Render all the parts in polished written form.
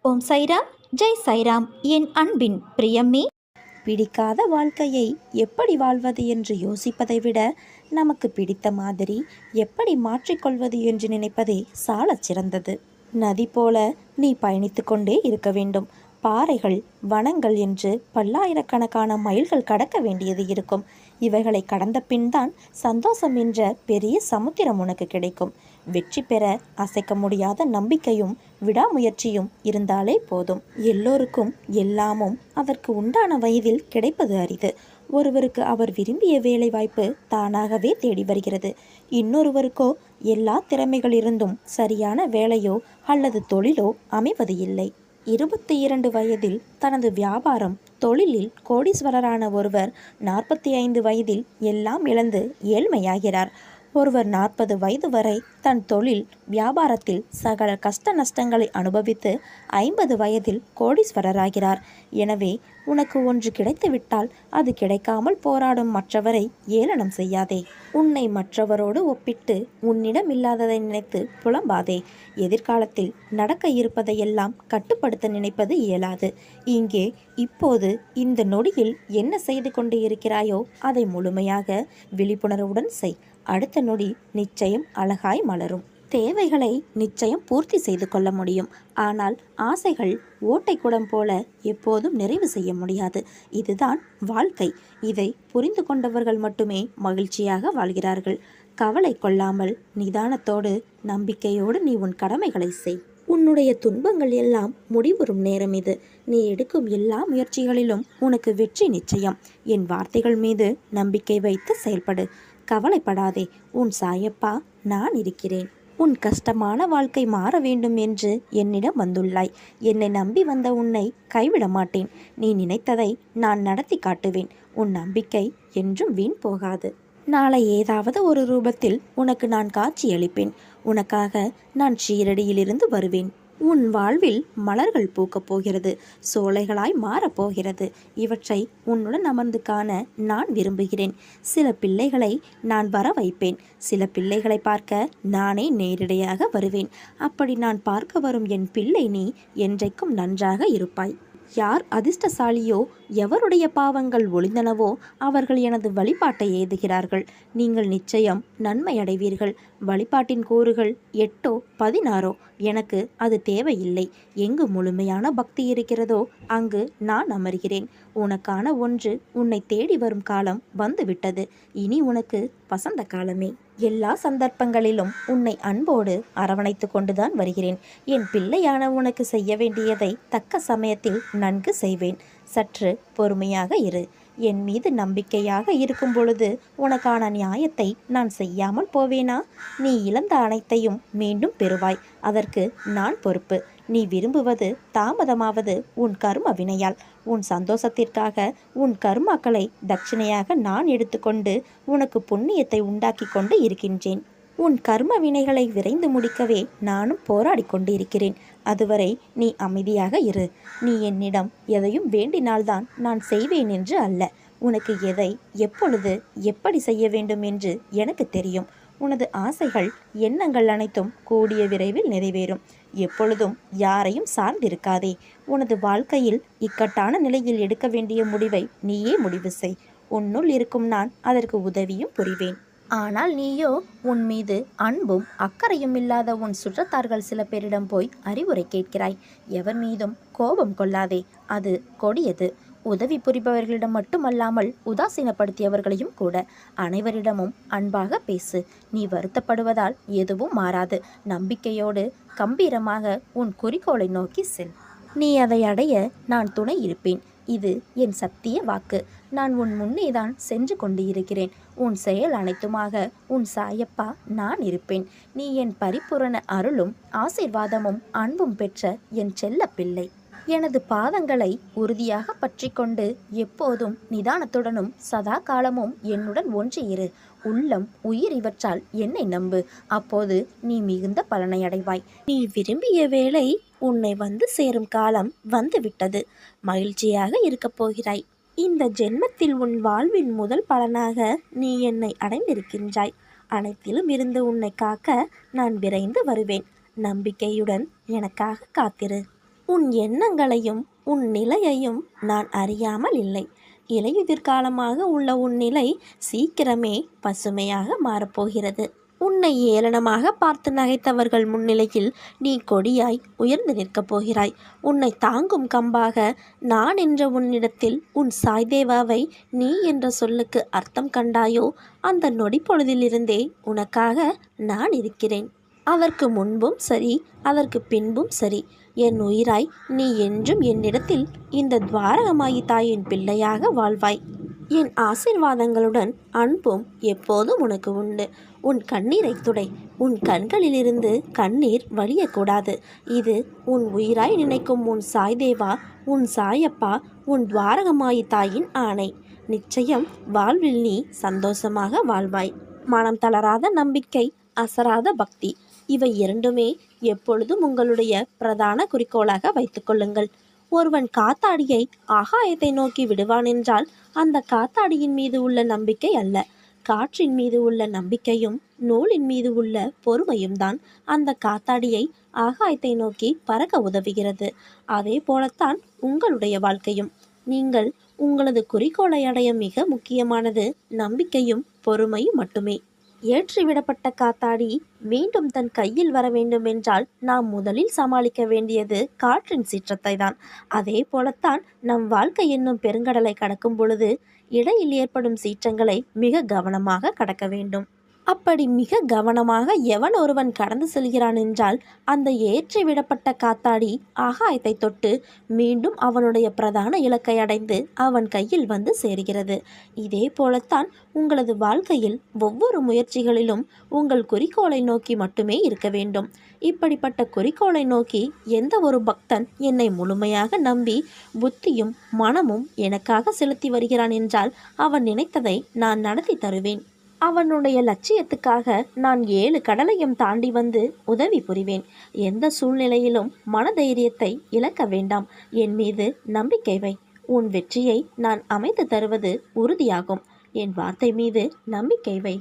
ஓம் சைராம், ஜெய் சைராம். என் அன்பின் பிரியமே, பிடிக்காத வாழ்க்கையை எப்படி வாழ்வது என்று யோசிப்பதை விட நமக்கு பிடித்த மாதிரி எப்படி மாற்றிக்கொள்வது என்று நினைப்பதே சாலச் சிறந்தது. நதி போல நீ பயணித்து கொண்டே இருக்க வேண்டும். பாறைகள், வனங்கள் என்று பல்லாயிரக்கணக்கான மைல்கள் கடக்க வேண்டியது இருக்கும். இவைகளை கடந்த பின் தான் சந்தோஷம் என்ற பெரிய சமுத்திரம் உனக்கு கிடைக்கும். வெற்றி பெற அசைக்க முடியாத நம்பிக்கையும் விடாமுயற்சியும் இருந்தாலே போதும். எல்லோருக்கும் எல்லாமும் அதற்கு உண்டான வயதில் கிடைப்பது அரிது. ஒருவருக்கு அவர் விரும்பிய வேலை வாய்ப்பு தானாகவே தேடி வருகிறது. இன்னொருவருக்கோ எல்லா திறமைகள் இருந்தும் சரியான வேலையோ அல்லது தொழிலோ அமைவது இல்லை. 22 வயதில் தனது வியாபாரம் தொழிலில் கோடீஸ்வரரான ஒருவர் 45 வயதில் எல்லாம் இழந்து ஏழ்மையாகிறார். ஒருவர் 40 வயது வரை தன் தொழில் வியாபாரத்தில் சகல கஷ்ட நஷ்டங்களை அனுபவித்து 50 வயதில் கோடீஸ்வரராகிறார். எனவே உனக்கு ஒன்று கிடைத்துவிட்டால் அது கிடைக்காமல் போராடும் மற்றவரை ஏளனம் செய்யாதே. உன்னை மற்றவரோடு ஒப்பிட்டு உன்னிடம் இல்லாததை நினைத்து புலம்பாதே. எதிர்காலத்தில் நடக்க இருப்பதையெல்லாம் கட்டுப்படுத்த நினைப்பது இயலாது. இங்கே இப்போது இந்த நொடியில் என்ன செய்து கொண்டு இருக்கிறாயோ அதை முழுமையாக விழிப்புணர்வுடன் செய். அடுத்த நொடி நிச்சயம் அழகாய் மலரும். தேவைகளை நிச்சயம் பூர்த்தி செய்து கொள்ள முடியும். ஆனால் ஆசைகள் ஓட்டை குடம் போல எப்போதும் நிறைவு செய்ய முடியாது. இதுதான் வாழ்க்கை. இதை புரிந்து கொண்டவர்கள் மட்டுமே மகிழ்ச்சியாக வாழ்கிறார்கள். கவலை கொள்ளாமல் நிதானத்தோடு நம்பிக்கையோடு நீ உன் கடமைகளை செய். உன்னுடைய துன்பங்கள் எல்லாம் முடிவுறும் நேரம் இது. நீ எடுக்கும் எல்லா முயற்சிகளிலும் உனக்கு வெற்றி நிச்சயம். என் வார்த்தைகள் மீது நம்பிக்கை வைத்து செயல்படு. கவலைப்படாதே. உன் சாயப்பா நான் இருக்கிறேன். உன் கஷ்டமான வாழ்க்கை மாற வேண்டும் என்று என்னிடம் வந்துள்ளாய். என்னை நம்பி வந்த உன்னை கைவிட மாட்டேன். நீ நினைத்ததை நான் நடத்தி காட்டுவேன். உன் நம்பிக்கை என்றும் வீண் போகாது. நாளை ஏதாவது ஒரு ரூபத்தில் உனக்கு நான் காட்சியளிப்பேன். உனக்காக நான் ஷீரடியிலிருந்து வருவேன். உன் வாழ்வில் மலர்கள் பூக்கப் போகிறது. சோலைகளாய் மாறப்போகிறது. இவற்றை உன்னுடன் அமர்ந்து காண நான் விரும்புகிறேன். சில பிள்ளைகளை நான் வர வைப்பேன். சில பிள்ளைகளை பார்க்க நானே நேரிடையாக வருவேன். அப்படி நான் பார்க்க வரும் என் பிள்ளை நீ என்றைக்கும் நன்றாக இருப்பாய். யார் அதிர்ஷ்டசாலியோ, எவருடைய பாவங்கள் ஒளிந்தனவோ அவர்கள் எனது வழிபாட்டை ஏதுகிறார்கள். நீங்கள் நிச்சயம் நன்மை அடைவீர்கள். வழிபாட்டின் கூறுகள் 8ஓ 16ஓ எனக்கு அது தேவையில்லை. எங்கு முழுமையான பக்தி இருக்கிறதோ அங்கு நான் அமர்கிறேன். உனக்கான ஒன்று உன்னை தேடி வரும் காலம் வந்துவிட்டது. இனி உனக்கு வசந்த காலமே. எல்லா சந்தர்ப்பங்களிலும் உன்னை அன்போடு அரவணைத்து கொண்டுதான் வருகிறேன். என் பிள்ளையான உனக்கு செய்ய வேண்டியதை தக்க சமயத்தில் நன்கு செய்வேன். சற்று பொறுமையாக இரு. என் மீது நம்பிக்கையாக இருக்கும் பொழுது உனக்கான நியாயத்தை நான் செய்யாமல் போவேனா? நீ இழந்த அனைத்தையும் மீண்டும் பெறுவாய். அதற்கு நான் பொறுப்பு. நீ விரும்புவது தாமதமாவது உன் கர்ம வினையால். உன் சந்தோஷத்திற்காக உன் கர்மாக்களை தட்சிணையாக நான் எடுத்துக்கொண்டு உனக்கு புண்ணியத்தை உண்டாக்கி கொண்டு இருக்கின்றேன். உன் கர்ம வினைகளை விரைந்து முடிக்கவே நானும் போராடி கொண்டு இருக்கிறேன். அதுவரை நீ அமைதியாக இரு. நீ என்னிடம் எதையும் வேண்டினால்தான் நான் செய்வேன் என்று அல்ல. உனக்கு எதை எப்பொழுது எப்படி செய்ய வேண்டும் என்று எனக்கு தெரியும். உனது ஆசைகள் எண்ணங்கள் அனைத்தும் கூடிய விரைவில் நிறைவேறும். எப்பொழுதும் யாரையும் சார்ந்திருக்காதே. உனது வாழ்க்கையில் இக்கட்டான நிலையில் எடுக்க வேண்டிய முடிவை நீயே முடிவு செய். உன்னுள் இருக்கும் நான் அதற்கு உதவியும் புரிவேன். ஆனால் நீயோ உன் மீது அன்பும் அக்கறையும் இல்லாத உன் சுற்றத்தார்கள் சில பேரிடம் போய் அறிவுரை கேட்கிறாய். எவர் மீதும் கோபம் கொள்ளாதே. அது கொடியது. உதவி புரிபவர்களிடம் மட்டுமல்லாமல் உதாசீனப்படுத்தியவர்களையும் கூட. அனைவரிடமும் அன்பாக பேசு. நீ வருத்தப்படுவதால் எதுவும் மாறாது. நம்பிக்கையோடு கம்பீரமாக உன் குறிக்கோளை நோக்கி செல். நீ அதை அடைய நான் துணை இருப்பேன். இது என் சத்திய வாக்கு. நான் உன் முன்னேதான் சென்று கொண்டு இருக்கிறேன். உன் செயல் அனைத்துமாக உன் சாயப்பா நான் இருப்பேன். நீ என் பரிபூரண அருளும் ஆசீர்வாதமும் அன்பும் பெற்ற என் செல்ல பிள்ளை. எனது பாதங்களை உறுதியாக பற்றி கொண்டு எப்போதும் நிதானத்துடனும் சதா காலமும் என்னுடன் ஒன்றியிரு. உள்ளம் உயிர் இவற்றால் என்னை நம்பு. அப்போது நீ மிகுந்த பலனை அடைவாய். நீ விரும்பிய வேளை உன்னை வந்து சேரும் காலம் வந்துவிட்டது. மகிழ்ச்சியாக இருக்கப் போகிறாய். இந்த ஜென்மத்தில் உன் வாழ்வின் முதல் பலனாக நீ என்னை அடைந்திருக்கின்றாய். அனைத்திலும் இருந்து உன்னை காக்க நான் விரைந்து வருவேன். நம்பிக்கையுடன் எனக்காக காத்திரு. உன் எண்ணங்களையும் உன் நிலையையும் நான் அறியாமல் இல்லை. இலையுதிர்காலமாக உள்ள உன் நிலை சீக்கிரமே பசுமையாக மாறப்போகிறது. உன்னை ஏளனமாக பார்த்து நகைத்தவர்கள் முன்னிலையில் நீ கொடியாய் உயர்ந்து நிற்கப் போகிறாய். உன்னை தாங்கும் கம்பாக நான் என்ற உன்னிடத்தில் உன் சாய்தேவாவை நீ என்ற சொல்லுக்கு அர்த்தம் கண்டாயோ, அந்த நொடி பொழுதிலிருந்தே உனக்காக நான் இருக்கிறேன். அதற்கு முன்பும் சரி, அதற்கு பின்பும் சரி, என் உயிராய் நீ என்றும் என்னிடத்தில் இந்த துவாரகமாயி தாயின் பிள்ளையாக வாழ்வாய். என் ஆசீர்வாதங்களுடன் அன்பும் எப்போதும் உனக்கு உண்டு. உன் கண்ணீரை துடை. உன் கண்களிலிருந்து கண்ணீர் வழியக்கூடாது. இது உன் உயிராய் நினைக்கும் உன் சாய்தேவா, உன் சாயப்பா, உன் துவாரகமாயி தாயின் ஆணை. நிச்சயம் வாழ்வில் நீ சந்தோஷமாக வாழ்வாய். மனம் தளராத நம்பிக்கை, அசராத பக்தி, இவை இரண்டுமே எப்பொழுதும் உங்களுடைய பிரதான குறிக்கோளாக வைத்துக்கொள்ளுங்கள். ஒருவன் காத்தாடியை ஆகாயத்தை நோக்கி விடுவான் என்றால் அந்த காத்தாடியின் மீது உள்ள நம்பிக்கை அல்ல, காற்றின் மீது உள்ள நம்பிக்கையும் நூலின் மீது உள்ள பொறுமையும் தான் அந்த காத்தாடியை ஆகாயத்தை நோக்கி பறக்க உதவுகிறது. அதே போலத்தான் உங்களுடைய வாழ்க்கையும். நீங்கள் உங்களது குறிக்கோளை அடைய மிக முக்கியமானது நம்பிக்கையும் பொறுமையும் மட்டுமே. ஏற்றிவிடப்பட்ட காத்தாடி மீண்டும் தன் கையில் வர வேண்டும் என்றால் நாம் முதலில் சமாளிக்க வேண்டியது காற்றின் சீற்றத்தை தான். அதே போலத்தான் நம் வாழ்க்கை என்னும் பெருங்கடலை கடக்கும் பொழுது இடையில் ஏற்படும் சீற்றங்களை மிக கவனமாக கடக்க வேண்டும். அப்படி மிக கவனமாக எவன் ஒருவன் கடந்து செல்கிறான் என்றால் அந்த ஏற்றி விடப்பட்ட காத்தாடி ஆகாயத்தை தொட்டு மீண்டும் அவனுடைய பிரதான இலக்கை அடைந்து அவன் கையில் வந்து சேர்கிறது. இதே போலத்தான் உங்களது வாழ்க்கையில் ஒவ்வொரு முயற்சிகளிலும் உங்கள் குறிக்கோளை நோக்கி மட்டுமே இருக்க வேண்டும். இப்படிப்பட்ட குறிக்கோளை நோக்கி எந்த ஒரு பக்தன் என்னை முழுமையாக நம்பி புத்தியும் மனமும் எனக்காக செலுத்தி வருகிறான் என்றால் அவன் நினைத்ததை நான் நடத்தி தருவேன். அவனுடைய லட்சியத்துக்காக நான் 7 கடலையும் தாண்டி வந்து உதவி புரிவேன். எந்த சூழ்நிலையிலும் மனதைரியத்தை இழக்க வேண்டாம். என் மீது நம்பிக்கை வை. உன் வெற்றியை நான் அமைத்து தருவது உறுதியாகும். என் வார்த்தை மீது நம்பிக்கை வை.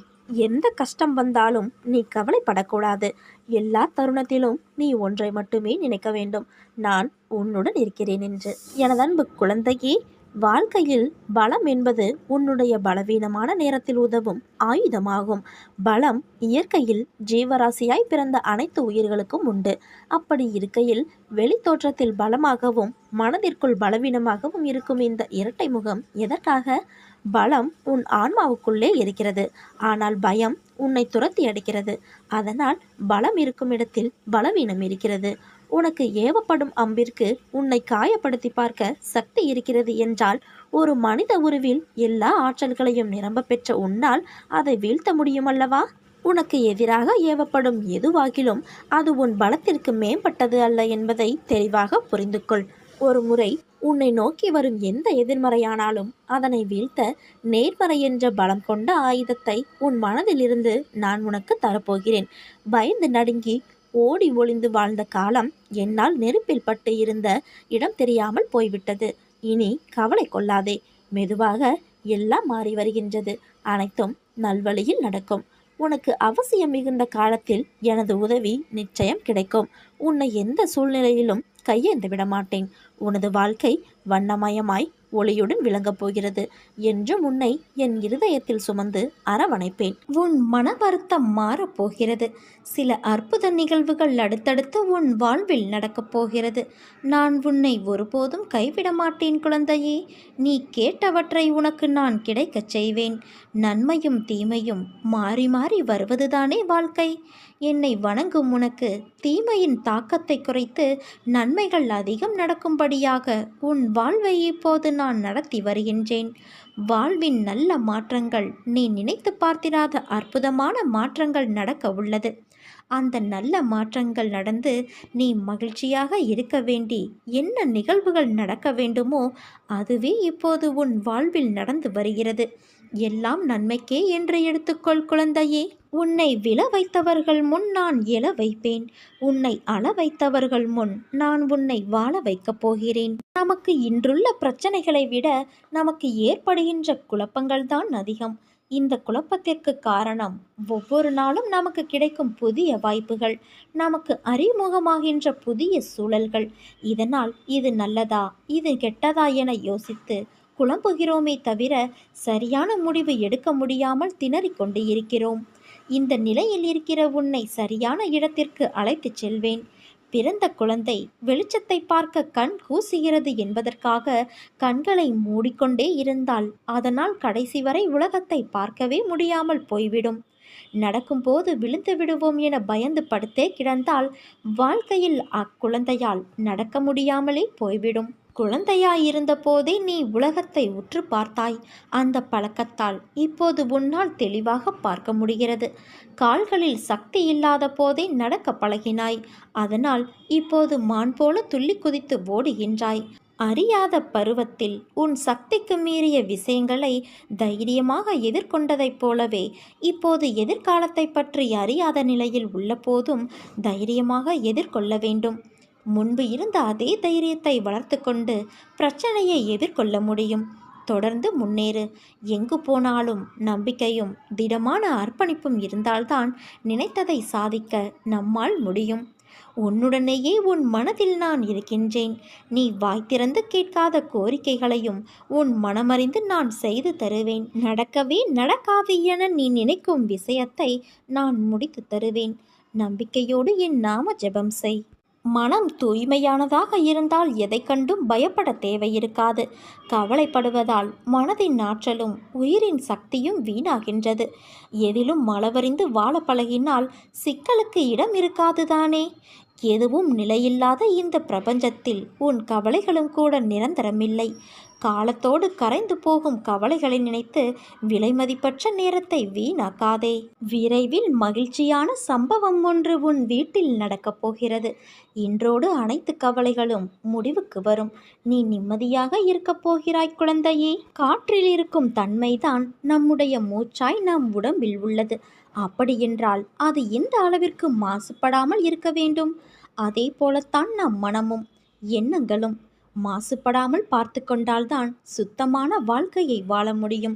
எந்த கஷ்டம் வந்தாலும் நீ கவலைப்படக்கூடாது. எல்லா தருணத்திலும் நீ ஒன்றை மட்டுமே நினைக்க வேண்டும், நான் உன்னுடன் இருக்கிறேன் என்று. எனதன்பு குழந்தையே, வாழ்க்கையில் பலம் என்பது உன்னுடைய பலவீனமான நேரத்தில் உதவும் ஆயுதமாகும். பலம் இயற்கையில் ஜீவராசியாய் பிறந்த அனைத்து உயிர்களுக்கும் உண்டு. அப்படி இருக்கையில் வெளி தோற்றத்தில் பலமாகவும் மனதிற்குள் பலவீனமாகவும் இருக்கும் இந்த இரட்டை முகம் எதற்காக? பலம் உன் ஆன்மாவுக்குள்ளே இருக்கிறது, ஆனால் பயம் உன்னை துரத்தி அடிக்கிறது. அதனால் பலம் இருக்கும் இடத்தில் பலவீனம் இருக்கிறது. உனக்கு ஏவப்படும் அம்பிற்கு உன்னை காயப்படுத்தி பார்க்க சக்தி இருக்கிறது என்றால் ஒரு மனித உருவில் எல்லா ஆற்றல்களையும் நிரம்ப பெற்ற உன்னால் அதை வீழ்த்த முடியுமல்லவா? உனக்கு எதிராக ஏவப்படும் எதுவாகிலும் அது உன் பலத்திற்கு மேம்பட்டது அல்ல என்பதை தெளிவாக புரிந்து கொள். ஒரு முறை உன்னை நோக்கி வரும் எந்த எதிர்மறையானாலும் அதனை வீழ்த்த நேர்மறை என்ற பலம் கொண்ட ஆயுதத்தை உன் மனதிலிருந்து நான் உனக்கு தரப்போகிறேன். பயந்து நடுங்கி ஓடி ஒளிந்து வாழ்ந்த காலம் என்னால் நெருப்பில் பட்டு இருந்த இடம் தெரியாமல் போய்விட்டது. இனி கவலை கொள்ளாதே. மெதுவாக எல்லாம் மாறி வருகின்றது. அனைத்தும் நல்வழியில் நடக்கும். உனக்கு அவசியம் மிகுந்த காலத்தில் எனது உதவி நிச்சயம் கிடைக்கும். உன்னை எந்த சூழ்நிலையிலும் கையேந்து விட மாட்டேன். உனது வாழ்க்கை வண்ணமயமாய் ஒளியுடன் விளங்கப் போகிறது. என்றும் உன்னை என் இருதயத்தில் சுமந்து அரவணைப்பேன். உன் மன வருத்தம் மாறப்போகிறது. சில அற்புத நிகழ்வுகள் அடுத்தடுத்து உன் வாழ்வில் நடக்கப் போகிறது. நான் உன்னை ஒருபோதும் கைவிட மாட்டேன் குழந்தையே. நீ கேட்டவற்றை உனக்கு நான் கிடைக்கச் செய்வேன். நன்மையும் தீமையும் மாறி மாறி வருவதுதானே வாழ்க்கை. என்னை வணங்கும் உனக்கு தீமையின் தாக்கத்தை குறைத்து நன்மைகள் அதிகம் நடக்கும்படியாக உன் வாழ்வை இப்போது நான் நடத்தி வருகின்றேன். வாழ்வின் நல்ல மாற்றங்கள், நீ நினைத்து பார்த்திராத அற்புதமான மாற்றங்கள் நடக்க உள்ளது. அந்த நல்ல மாற்றங்கள் நடந்து நீ மகிழ்ச்சியாக இருக்க வேண்டி என்ன நிகழ்வுகள் நடக்க வேண்டுமோ அதுவே இப்போது உன் வாழ்வில் நடந்து வருகிறது. எல்லாம் நன்மைக்கே என்று எடுத்துக்கொள் குழந்தையே. உன்னை விழ வைத்தவர்கள் முன் நான் எழ வைப்பேன். உன்னை அழ வைத்தவர்கள் முன் நான் உன்னை வாழ வைக்கப் போகிறேன். நமக்கு இன்றுள்ள பிரச்சனைகளை விட நமக்கு ஏற்படுகின்ற குழப்பங்கள் தான் அதிகம். இந்த குழப்பத்திற்கு காரணம் ஒவ்வொரு நாளும் நமக்கு கிடைக்கும் புதிய வாய்ப்புகள், நமக்கு அறிமுகமாகின்ற புதிய சூழல்கள். இதனால் இது நல்லதா இது கெட்டதா என யோசித்து குழம்புகிறோமே தவிர சரியான முடிவு எடுக்க முடியாமல் திணறிக் கொண்டு இருக்கிறோம். இந்த நிலையில் இருக்கிற உன்னை சரியான இடத்திற்கு அழைத்துச் செல்வேன். பிறந்த குழந்தை வெளிச்சத்தை பார்க்க கண் கூசுகிறது என்பதற்காக கண்களை மூடிக்கொண்டே இருந்தால் அதனால் கடைசி வரை உலகத்தை பார்க்கவே முடியாமல் போய்விடும். நடக்கும்போது விழுந்து விடுவோம் என பயந்து படுத்தே கிடந்தால் வாழ்க்கையில் அக்குழந்தையால் நடக்க முடியாமலே போய்விடும். குழந்தையாயிருந்த போதே நீ உலகத்தை உற்று பார்த்தாய். அந்த பழக்கத்தால் இப்போது உன்னால் தெளிவாக பார்க்க முடிகிறது. கால்களில் சக்தி இல்லாத போதே நடக்க பழகினாய். அதனால் இப்போது மான் போல துள்ளி குதித்து ஓடுகின்றாய். அறியாத பருவத்தில் உன் சக்திக்கு மீறிய விஷயங்களை தைரியமாக எதிர்கொண்டதைப் போலவே இப்போது எதிர்காலத்தை பற்றி அறியாத நிலையில் உள்ள போதும் தைரியமாக எதிர்கொள்ள வேண்டும். முன்பு இருந்த அதே தைரியத்தை வளர்த்து கொண்டு பிரச்சனையை எதிர்கொள்ள முடியும். தொடர்ந்து முன்னேறு. எங்கு போனாலும் நம்பிக்கையும் திடமான அர்ப்பணிப்பும் இருந்தால்தான் நினைத்ததை சாதிக்க நம்மால் முடியும். உன்னுடனேயே உன் மனதில் நான் இருக்கின்றேன். நீ வாய் திறந்து கேட்காத கோரிக்கைகளையும் உன் மனமறிந்து நான் செய்து தருவேன். நடக்கவே நடக்காது என நீ நினைக்கும் விஷயத்தை நான் முடித்து தருவேன். நம்பிக்கையோடு என் நாம ஜெபம் செய். மனம் தூய்மையானதாக இருந்தால் எதை கண்டும் பயப்பட தேவையிருக்காது. கவலைப்படுவதால் மனதின் ஆற்றலும் உயிரின் சக்தியும் வீணாகின்றது. எதிலும் மலவறிந்து வாழ பழகினால் சிக்கலுக்கு இடம் இருக்காதுதானே. எதுவும் நிலையில்லாத இந்த பிரபஞ்சத்தில் உன் கவலைகளும் கூட நிரந்தரமில்லை. காலத்தோடு கரைந்து போகும் கவலைகளை நினைத்து விலைமதிப்பற்ற நேரத்தை வீணாக்காதே. விரைவில் மகிழ்ச்சியான சம்பவம் ஒன்று உன் வீட்டில் நடக்கப் போகிறது. இன்றோடு அனைத்து கவலைகளும் முடிவுக்கு வரும். நீ நிம்மதியாக இருக்கப் போகிறாய் குழந்தையே. காற்றில் இருக்கும் தன்மைதான் நம்முடைய மூச்சாய் நம் உடம்பில் உள்ளது. அப்படியென்றால் அது எந்த அளவிற்கு மாசுபடாமல் இருக்க வேண்டும்? அதே போலத்தான் நம் மனமும் எண்ணங்களும் மாசுபடாமல் பார்த்து கொண்டால்தான் சுத்தமான வாழ்க்கையை வாழ முடியும்.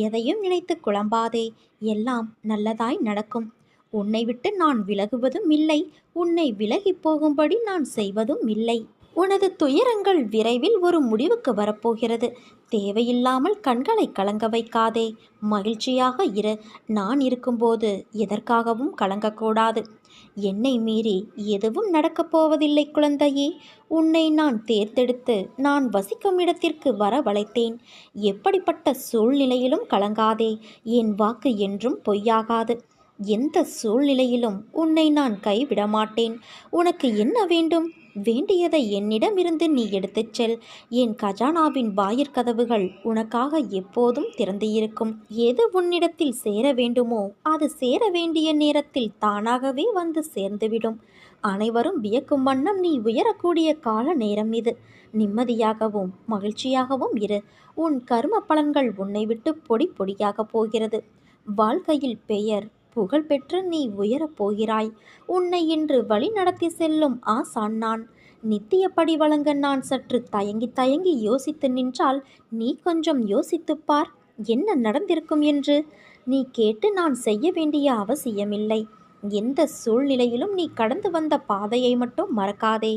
எதையும் நினைத்து குழம்பாதே. எல்லாம் நல்லதாய் நடக்கும். உன்னை விட்டு நான் விலகுவதும் இல்லை. உன்னை விலகி போகும்படி நான் செய்வதும் இல்லை. உனது துயரங்கள் விரைவில் ஒரு முடிவுக்கு வரப்போகிறது. தேவையில்லாமல் கண்களை கலங்க வைக்காதே. மகிழ்ச்சியாக இரு. நான் இருக்கும்போது எதற்காகவும் கலங்கக்கூடாது. என்னை மீறி எதுவும் நடக்கப் போவதில்லை குழந்தையே. உன்னை நான் தேர்ந்தெடுத்து நான் வசிக்கும் இடத்திற்கு வரவழைத்தேன். எப்படிப்பட்ட சூழ்நிலையிலும் கலங்காதே. என் வாக்கு என்றும் பொய்யாகாது. எந்த சூழ்நிலையிலும் உன்னை நான் கைவிட மாட்டேன். உனக்கு என்ன வேண்டும்? வேண்டியதை என்னிடமிருந்து நீ எடுத்துச் செல். என் கஜானாவின் வாயிற்கதவுகள் உனக்காக எப்போதும் திறந்து இருக்கும். எது உன்னிடத்தில் சேர வேண்டுமோ அது சேர வேண்டிய நேரத்தில் தானாகவே வந்து சேர்ந்துவிடும். அனைவரும் வியக்கும் வண்ணம் நீ உயரக்கூடிய கால நேரம் இது. நிம்மதியாகவும் மகிழ்ச்சியாகவும் இரு. உன் கர்ம பலன்கள் உன்னை விட்டு பொடி பொடியாக போகிறது. வாழ்க்கையில் பெயர் புகழ் பெற்று நீ உயரப் போகிறாய். உன்னை இன்று வழி நடத்தி செல்லும் ஆசான் நான். நித்தியப்படி வழங்க நான் சற்று தயங்கி தயங்கி யோசித்து நின்றால் நீ கொஞ்சம் யோசித்துப்பார் என்ன நடந்திருக்கும் என்று. நீ கேட்டு நான் செய்ய வேண்டிய அவசியமில்லை. எந்த சூழ்நிலையிலும் நீ கடந்து வந்த பாதையை மட்டும் மறக்காதே.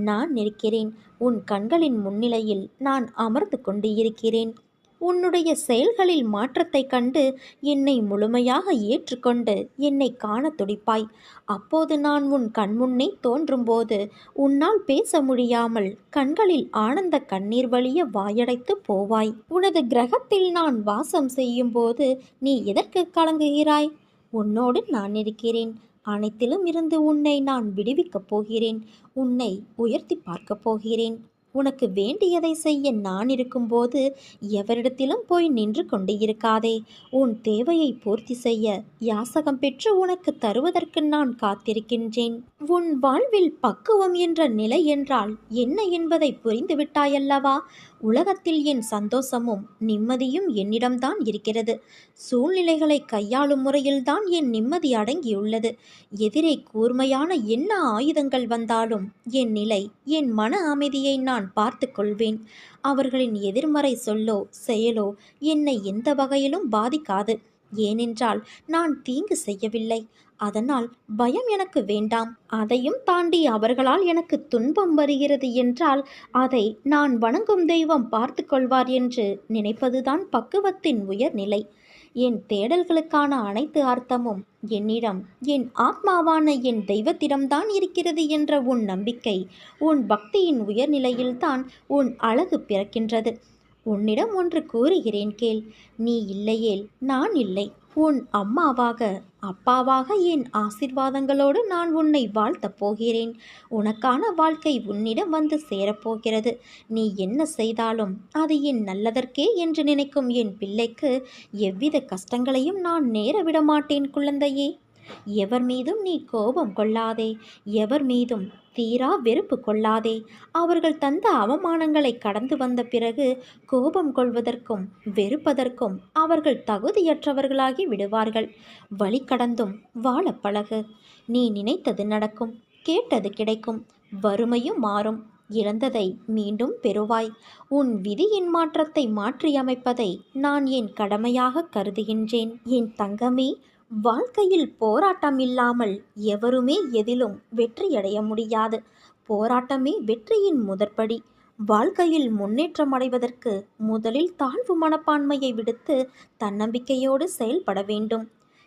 நான் இருக்கிறேன். உன் கண்களின் முன்னிலையில் நான் அமர்ந்து கொண்டு இருக்கிறேன். உன்னுடைய செயல்களில் மாற்றத்தை கண்டு என்னை முழுமையாக ஏற்றுக்கொண்டு என்னை காண துடிப்பாய். அப்போது நான் உன் கண்முன்னே தோன்றும்போது உன்னால் பேச முடியாமல் கண்களில் ஆனந்த கண்ணீர் வழிய வாயடைத்து போவாய். உனது கிரகத்தில் நான் வாசம் செய்யும் போது நீ எதற்கு கலங்குகிறாய்? உன்னோடு நான் இருக்கிறேன். அனைத்திலும் இருந்து உன்னை நான் விடுவிக்கப் போகிறேன். உன்னை உயர்த்தி பார்க்கப் போகிறேன். உனக்கு வேண்டியதை செய்ய நான் இருக்கும்போது எவரிடத்திலும் போய் நின்று கொண்டு இருக்காதே. உன் தேவையை பூர்த்தி செய்ய யாசகம் பெற்று உனக்கு தருவதற்கு நான் காத்திருக்கின்றேன். உன் வாழ்வில் பக்குவம் என்ற நிலை என்றால் என்ன என்பதை புரிந்துவிட்டாயல்லவா? உலகத்தில் என் சந்தோஷமும் நிம்மதியும் என்னிடம்தான் இருக்கிறது. சூழ்நிலைகளை கையாளும் முறையில்தான் என் நிம்மதி அடங்கியுள்ளது. எதிரே கூர்மையான என்ன ஆயுதங்கள் வந்தாலும் என் நிலை, என் மன அமைதியை நான் நான் பார்த்து கொள்வேன். அவர்களின் எதிர்மறை சொல்லோ செயலோ என்னை எந்த வகையிலும் பாதிக்காது. ஏனென்றால் நான் தீங்கு செய்யவில்லை. அதனால் பயம் எனக்கு வேண்டாம். அதையும் தாண்டி அவர்களால் எனக்கு துன்பம் வருகிறது என்றால் அதை நான் வணங்கும் தெய்வம் பார்த்து கொள்வார் என்று நினைப்பதுதான் பக்குவத்தின் உயர்நிலை. என் தேடல்களுக்கான அனைத்து அர்த்தமும் என்னிடம், என் ஆத்மாவான என் தெய்வத்திடம்தான் இருக்கிறது என்ற உன் நம்பிக்கை, உன் பக்தியின் உயர்நிலையில்தான் உன் அழகு பிறக்கின்றது. உன்னிடம் ஒன்று கூறுகிறேன் கேள். நீ இல்லையேல் நான் இல்லை. உன் அம்மாவாக, அப்பாவாக என் ஆசிர்வாதங்களோடு நான் உன்னை வாழ்த்தப் போகிறேன். உனக்கான வாழ்க்கை உன்னிடம் வந்து சேரப்போகிறது. நீ என்ன செய்தாலும் அது என் நல்லதற்கே என்று நினைக்கும் என் பிள்ளைக்கு எவ்வித கஷ்டங்களையும் நான் நேர விட மாட்டேன் குழந்தையே. எவர் மீதும் நீ கோபம் கொள்ளாதே. எவர் மீதும் தீரா வெறுப்பு கொள்ளாதே. அவர்கள் தந்த அவமானங்களை கடந்து வந்த பிறகு கோபம் கொள்வதற்கும் வெறுப்பதற்கும் அவர்கள் தகுதியற்றவர்களாகி விடுவார்கள். வழி கடந்தும் வாழ பழகு. நீ நினைத்தது நடக்கும், கேட்டது கிடைக்கும். வறுமையும் மாறும். இழந்ததை மீண்டும் பெறுவாய். உன் விதியின் மாற்றத்தை மாற்றியமைப்பதை நான் என் கடமையாக கருதுகின்றேன். என் தங்கமே, வாழ்க்கையில் போராட்டம் இல்லாமல் எவருமே எதிலும் வெற்றியடைய முடியாது. போராட்டமே வெற்றியின் முதற்படி. வாழ்க்கையில் முன்னேற்றம் அடைவதற்கு முதலில் தாழ்வு மனப்பான்மையை விடுத்து தன்னம்பிக்கையோடு செயல்பட வேண்டும்.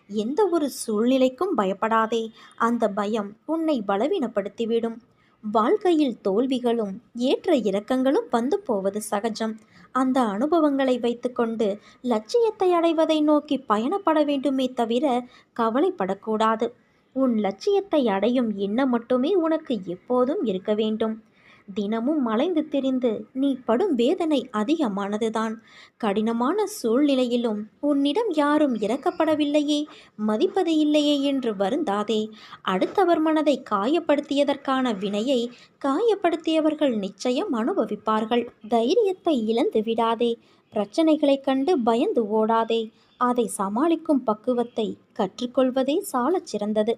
எந்த ஒரு சூழ்நிலைக்கும் பயப்படாதே. அந்த பயம் உன்னை பலவீனப்படுத்திவிடும். வாழ்க்கையில் தோல்விகளும் ஏற்ற இறக்கங்களும் வந்து போவது சகஜம். அந்த அனுபவங்களை வைத்துக்கொண்டு லட்சியத்தை அடைவதை நோக்கி பயணப்பட வேண்டுமே தவிர கவலைப்படக்கூடாது. உன் லட்சியத்தை அடையும் எண்ணம் மட்டுமே உனக்கு எப்போதும் இருக்க வேண்டும். தினமும் அலைந்து திரிந்து நீ படும் வேதனை அதிகமானதுதான். கடினமான சூழ்நிலையிலும் உன்னிடம் யாரும் இறக்கப்படவில்லையே, மதிப்பது இல்லையே என்று வருந்தாதே. அடுத்தவர் மனதை காயப்படுத்தியதற்கான வினையை காயப்படுத்தியவர்கள் நிச்சயம் அனுபவிப்பார்கள். தைரியத்தை இழந்து விடாதே. பிரச்சனைகளைக் கண்டு பயந்து ஓடாதே. அதை சமாளிக்கும் பக்குவத்தை கற்றுக்கொள்வதே சாலச் சிறந்தது.